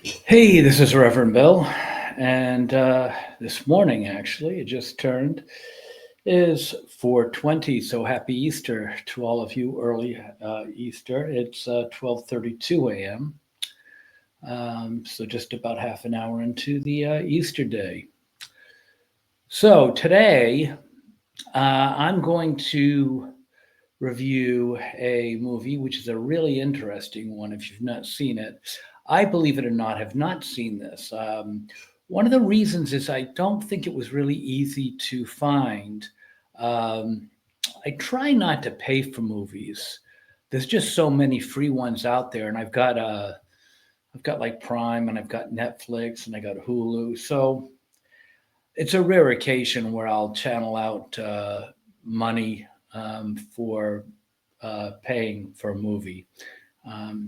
Hey, this is Reverend Bill, and this morning actually, it just turned is 4:20. So happy Easter to all of you! Early Easter. It's 12:32 a.m. So just about half an hour into the Easter day. So today, I'm going to review a movie which is a really interesting one. If you've not seen it, I believe it or not have not seen this. One of the reasons is I don't think it was really easy to find. Um, I try not to pay for movies. There's just so many free ones out there, and I've got like Prime, and I've got Netflix, and I got Hulu. So it's a rare occasion where I'll channel out money for paying for a movie.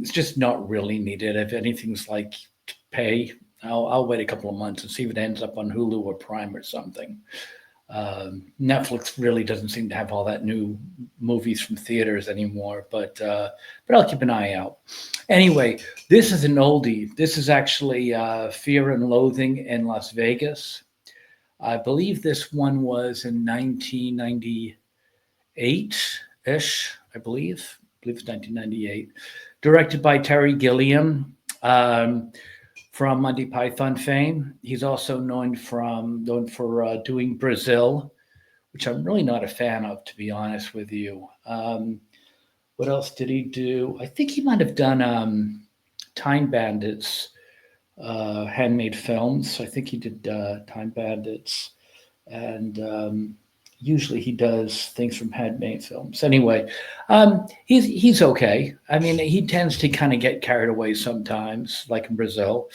It's just not really needed. If anything's like to pay, I'll wait a couple of months and see if it ends up on Hulu or Prime or something. Netflix really doesn't seem to have all that new movies from theaters anymore, but I'll keep an eye out. Anyway, this is an oldie. This is actually Fear and Loathing in Las Vegas. I believe this one was in 1998-ish, I believe. I believe it's 1998. Directed by Terry Gilliam um, from Monty Python fame. He's also known for doing Brazil, which I'm really not a fan of, to be honest with you. What else did he do? I think he might have done Time Bandits, handmade films. I think he did Time Bandits, and usually he does things from handmade films. Anyway, he's okay. I mean, he tends to kind of get carried away sometimes, like in Brazil.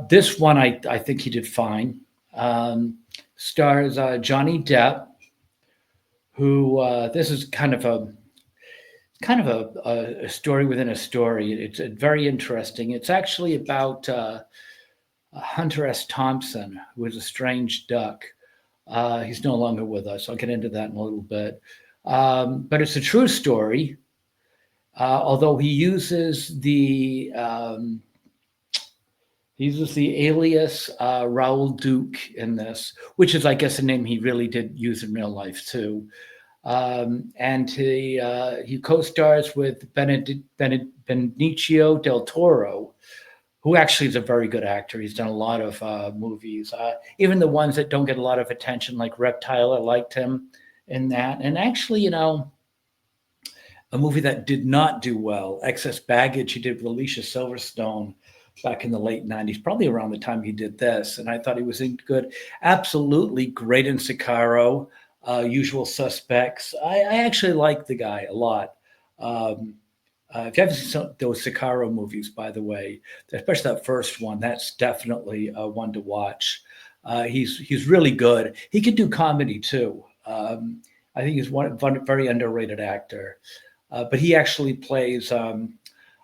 This one, I think he did fine. Um, Stars Johnny Depp, who this is kind of a story within a story. It's very interesting. It's actually about Hunter S. Thompson, who was a strange duck. He's no longer with us. I'll get into that in a little bit. But it's a true story, although he uses the alias Raoul Duke in this, which is, I guess, a name he really did use in real life too. And he co-stars with Benicio del Toro, who actually is a very good actor. He's done a lot of movies, even the ones that don't get a lot of attention, like Reptile. I liked him in that. And actually, a movie that did not do well, Excess Baggage, he did with Alicia Silverstone back in the late 90s, probably around the time he did this. And I thought he was in good, absolutely great in Sicario, Usual Suspects. I actually like the guy a lot. Um, if you haven't seen those Sicario movies, by the way, especially that first one, that's definitely one to watch. He's really good. He can do comedy too. I think he's one very underrated actor. But he actually plays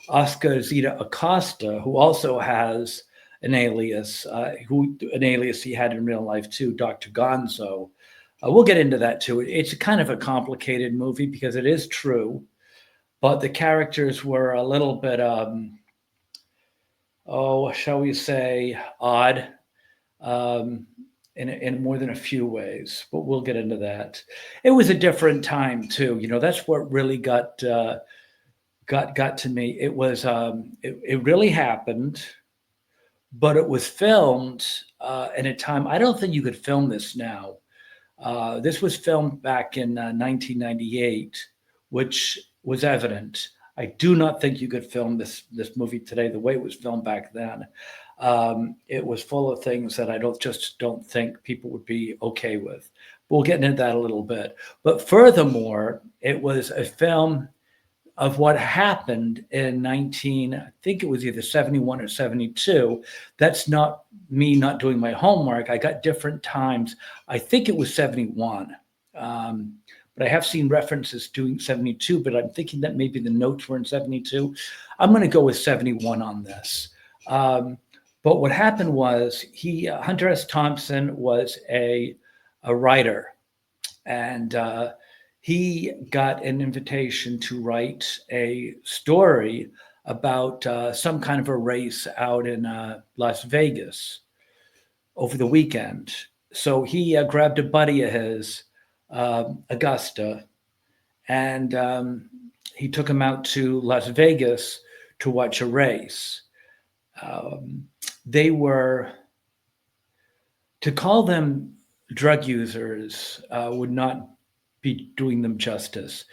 Oscar Zeta Acosta, who also has an alias he had in real life too, Dr. Gonzo. We'll get into that too. It's kind of a complicated movie because it is true, but the characters were a little bit, shall we say, odd um, in more than a few ways. But we'll get into that. It was a different time too. That's what really got to me. It really happened, but it was filmed in a time. I don't think you could film this now. This was filmed back in 1998, which was evident. I do not think you could film this movie today the way it was filmed back then. It was full of things that I don't think people would be okay with. We'll get into that a little bit. But furthermore, it was a film of what happened in 19, I think it was either 71 or 72. That's not me not doing my homework. I got different times. I think it was 71. Um, but I have seen references doing 72, but I'm thinking that maybe the notes were in 72. I'm going to go with 71 on this. Um, but what happened was Hunter S. Thompson was a writer, and he got an invitation to write a story about some kind of a race out in Las Vegas over the weekend. So he grabbed a buddy of his, Augusta, and he took him out to Las Vegas to watch a race. Um, they were, to call them drug users would not be doing them justice.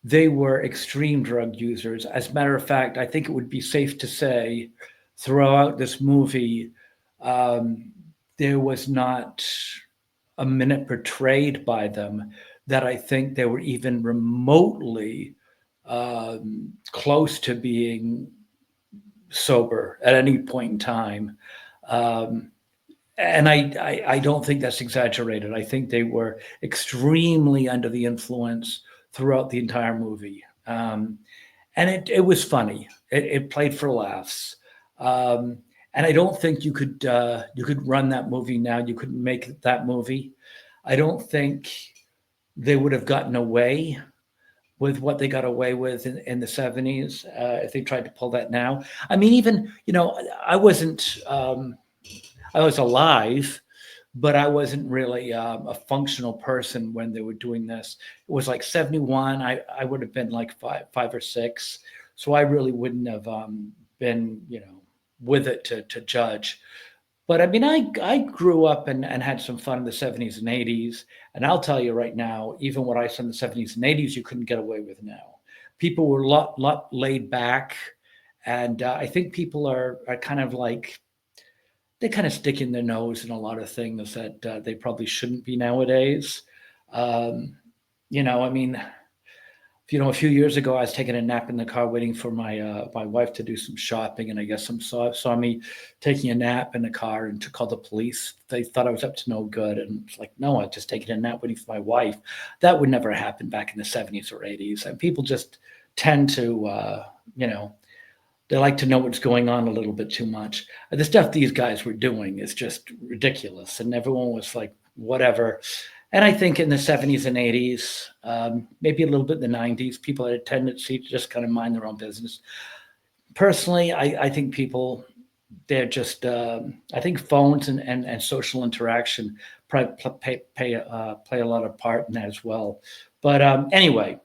They were extreme drug users. As a matter of fact, I think it would be safe to say throughout this movie, um, there was not a minute portrayed by them that I think they were even remotely close to being sober at any point in time. Um, and I don't think that's exaggerated. I think they were extremely under the influence throughout the entire movie. And it was funny. It played for laughs. Um, and I don't think you could run that movie now. You couldn't make that movie. I don't think they would have gotten away with what they got away with in the 70s if they tried to pull that now. I mean, even, I wasn't, I was alive, but I wasn't really a functional person when they were doing this. It was like 71. I would have been like five or six. So I really wouldn't have been, with it to judge. But I mean, I grew up and had some fun in the 70s and 80s. And I'll tell you right now, even what I saw in the 70s and 80s, you couldn't get away with now. People were a lot laid back. And I think people are kind of like, they kind of stick in their nose in a lot of things that they probably shouldn't be nowadays. Um, I mean, a few years ago, I was taking a nap in the car waiting for my wife to do some shopping, and I guess some saw me taking a nap in the car and to call the police. They thought I was up to no good, and it's like, no, I was just taking a nap waiting for my wife. That would never happen back in the 70s or 80s, and people just tend to, they like to know what's going on a little bit too much. The stuff these guys were doing is just ridiculous, and everyone was like, whatever. And I think in the 70s and 80s, maybe a little bit in the 90s, people had a tendency to just kind of mind their own business. Personally, I think people, they're just, I think phones and social interaction probably play a lot of part in that as well. But anyway,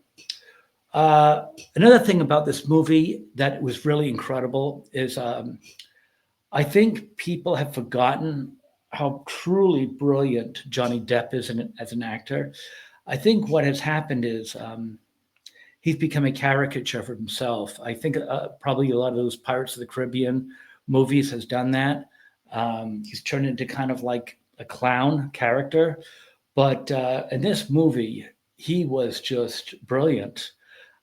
another thing about this movie that was really incredible is I think people have forgotten how truly brilliant Johnny Depp is as an actor. I think what has happened is he's become a caricature of himself. I think probably a lot of those Pirates of the Caribbean movies has done that. He's turned into kind of like a clown character. But in this movie, he was just brilliant.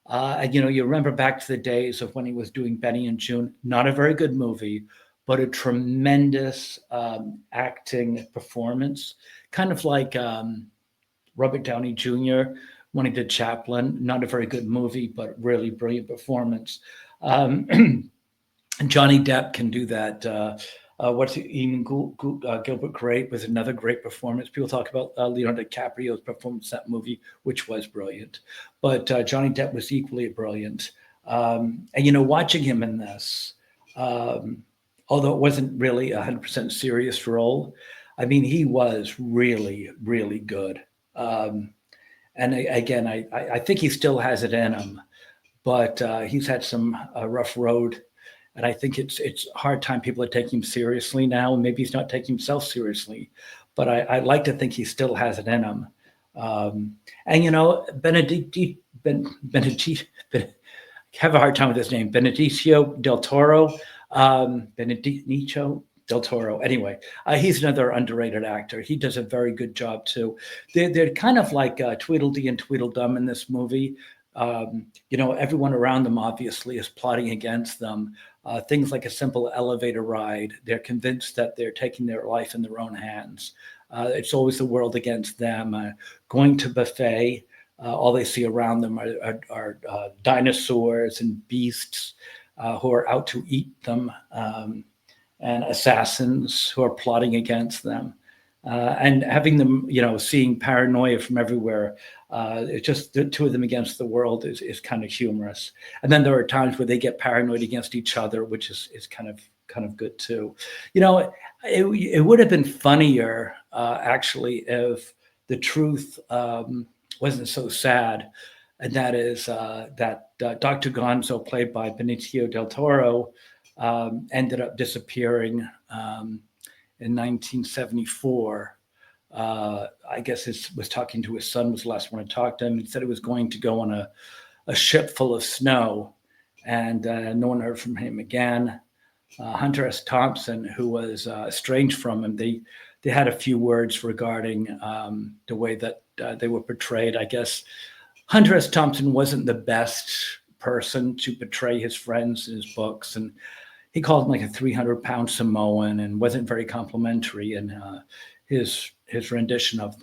And you remember back to the days of when he was doing Benny and June, not a very good movie, but a tremendous acting performance, kind of like Robert Downey Jr. when he did Chaplin, not a very good movie, but really brilliant performance. And Johnny Depp can do that. Gilbert Grape was another great performance. People talk about Leonardo DiCaprio's performance in that movie, which was brilliant. But Johnny Depp was equally brilliant. And watching him in this, although it wasn't really a 100% serious role, I mean, he was really, really good. And again, I think he still has it in him, but he's had some rough road, and I think it's a hard time people are taking him seriously now. And maybe he's not taking himself seriously, but I like to think he still has it in him. And have a hard time with his name, Benicio del Toro. Benicio del Toro. Anyway, he's another underrated actor. He does a very good job too. They're kind of like Tweedledee and Tweedledum in this movie. Everyone around them obviously is plotting against them. Things like a simple elevator ride, they're convinced that they're taking their life in their own hands. It's always the world against them. Going to buffet, all they see around them are dinosaurs and beasts who are out to eat them, and assassins who are plotting against them. and having them, seeing paranoia from everywhere. It's just the two of them against the world is kind of humorous. And then there are times where they get paranoid against each other, which is kind of good too. It would have been funnier actually if the truth wasn't so sad, and that is that Dr. Gonzo, played by Benicio del Toro, ended up disappearing in 1974. I guess was talking to his son, was the last one to talk to him. He said he was going to go on a ship full of snow, and no one heard from him again. Hunter S. Thompson, who was estranged from him, they had a few words regarding the way that they were portrayed. I guess Hunter S. Thompson wasn't the best person to portray his friends in his books, and he called him like a 300-pound Samoan and wasn't very complimentary in his rendition of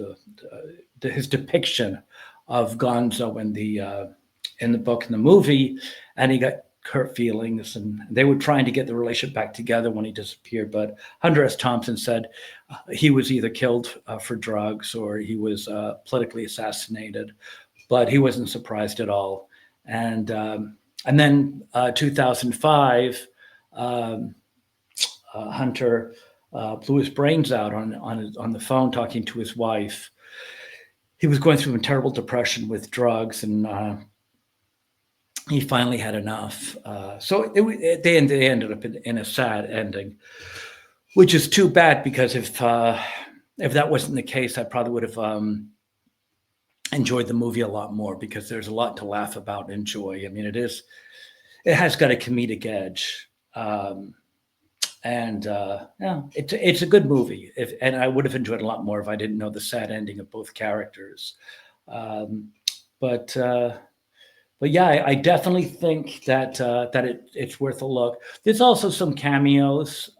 his depiction of Gonzo in the book and the movie, and he got hurt feelings, and they were trying to get the relationship back together when he disappeared. But Hunter S. Thompson said he was either killed for drugs or he was politically assassinated, but he wasn't surprised at all. And then 2005, Hunter blew his brains out on the phone talking to his wife. He was going through a terrible depression with drugs, and he finally had enough. So they ended up in a sad ending, which is too bad, because if that wasn't the case, I probably would have enjoyed the movie a lot more, because there's a lot to laugh about and enjoy. I mean, it has got a comedic edge. And it's a good movie. And I would have enjoyed it a lot more if I didn't know the sad ending of both characters. But yeah, I definitely think that it's worth a look. There's also some cameos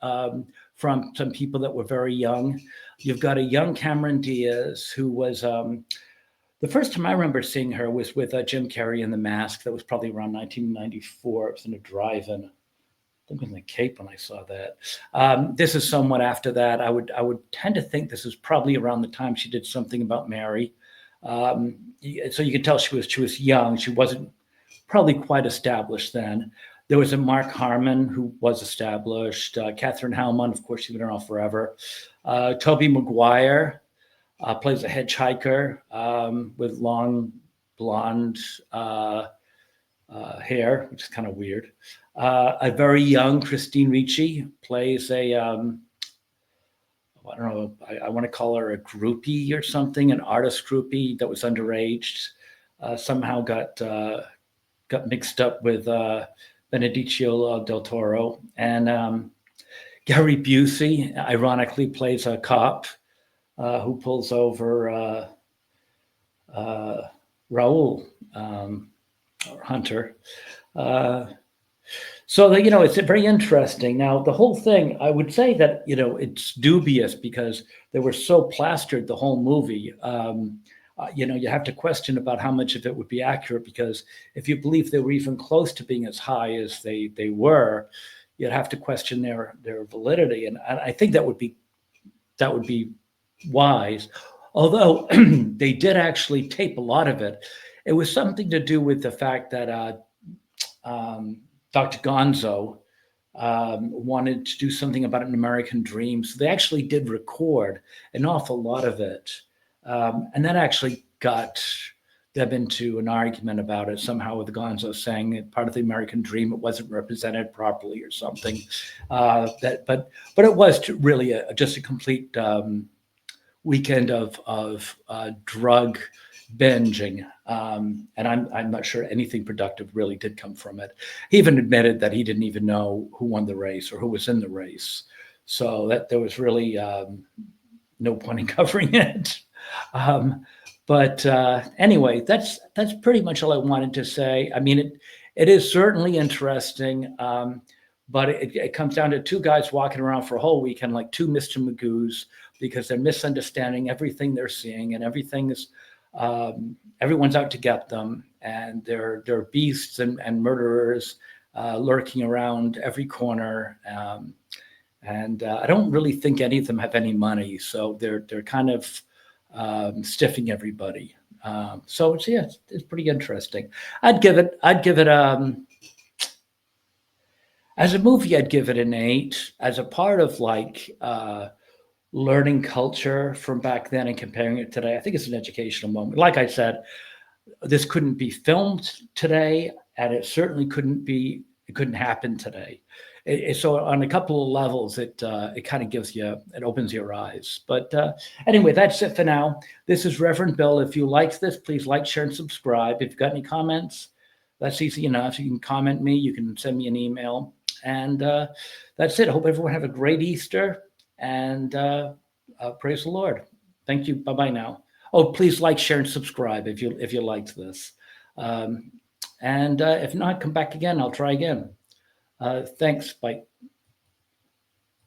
from some people that were very young. You've got a young Cameron Diaz, who was the first time I remember seeing her was with Jim Carrey in The Mask. That was probably around 1994. It was in a drive-in. I think in the Cape when I saw that. This is somewhat after that. I would tend to think this is probably around the time she did Something About Mary. So you can tell she was young. She wasn't probably quite established then. There was a Mark Harmon who was established. Catherine Hellman, of course, she's been around forever. Tobey Maguire plays a hitchhiker with long blonde hair, which is kind of weird. A very young Christine Ricci plays a I don't know, I want to call her a groupie or something, an artist groupie that was underage. Somehow got mixed up with Benicio del Toro. And Gary Busey, ironically, plays a cop who pulls over Raul, or Hunter. So that, it's very interesting. Now, the whole thing, I would say that, it's dubious because they were so plastered the whole movie. You have to question about how much of it would be accurate, because if you believe they were even close to being as high as they were, you'd have to question their validity. And I think that would be wise. Although they did actually tape a lot of it. It was something to do with the fact that Dr. Gonzo wanted to do something about an American dream. So they actually did record an awful lot of it. And that actually got them into an argument about it somehow, with Gonzo saying that part of the American dream, it wasn't represented properly or something. But it was really just a complete weekend of drug binging, and I'm not sure anything productive really did come from it. He even admitted that he didn't even know who won the race or who was in the race, so that there was really no point in covering it. But anyway, that's pretty much all I wanted to say. I mean, it is certainly interesting, but it comes down to two guys walking around for a whole weekend like two Mr. Magoo's, because they're misunderstanding everything they're seeing, and everything is everyone's out to get them, and they're beasts and murderers lurking around every corner. and I don't really think any of them have any money, so they're kind of stiffing everybody. So it's yeah, it's pretty interesting. I'd give it as a movie, I'd give it an 8. As a part of like learning culture from back then and comparing it today, I think it's an educational moment. Like I said, this couldn't be filmed today, and it couldn't happen today. So on a couple of levels, it kind of gives you, it opens your eyes. But anyway, that's it for now. This is Reverend Bill. If you liked this, please like, share, and subscribe. If you've got any comments, that's easy enough. You can comment me. You can send me an email, and that's it. I hope everyone have a great Easter, and praise the Lord. Thank you. Bye bye now. Oh, please like, share, and subscribe if you liked this. Um, and if not, come back again. I'll try again. Thanks. Bye.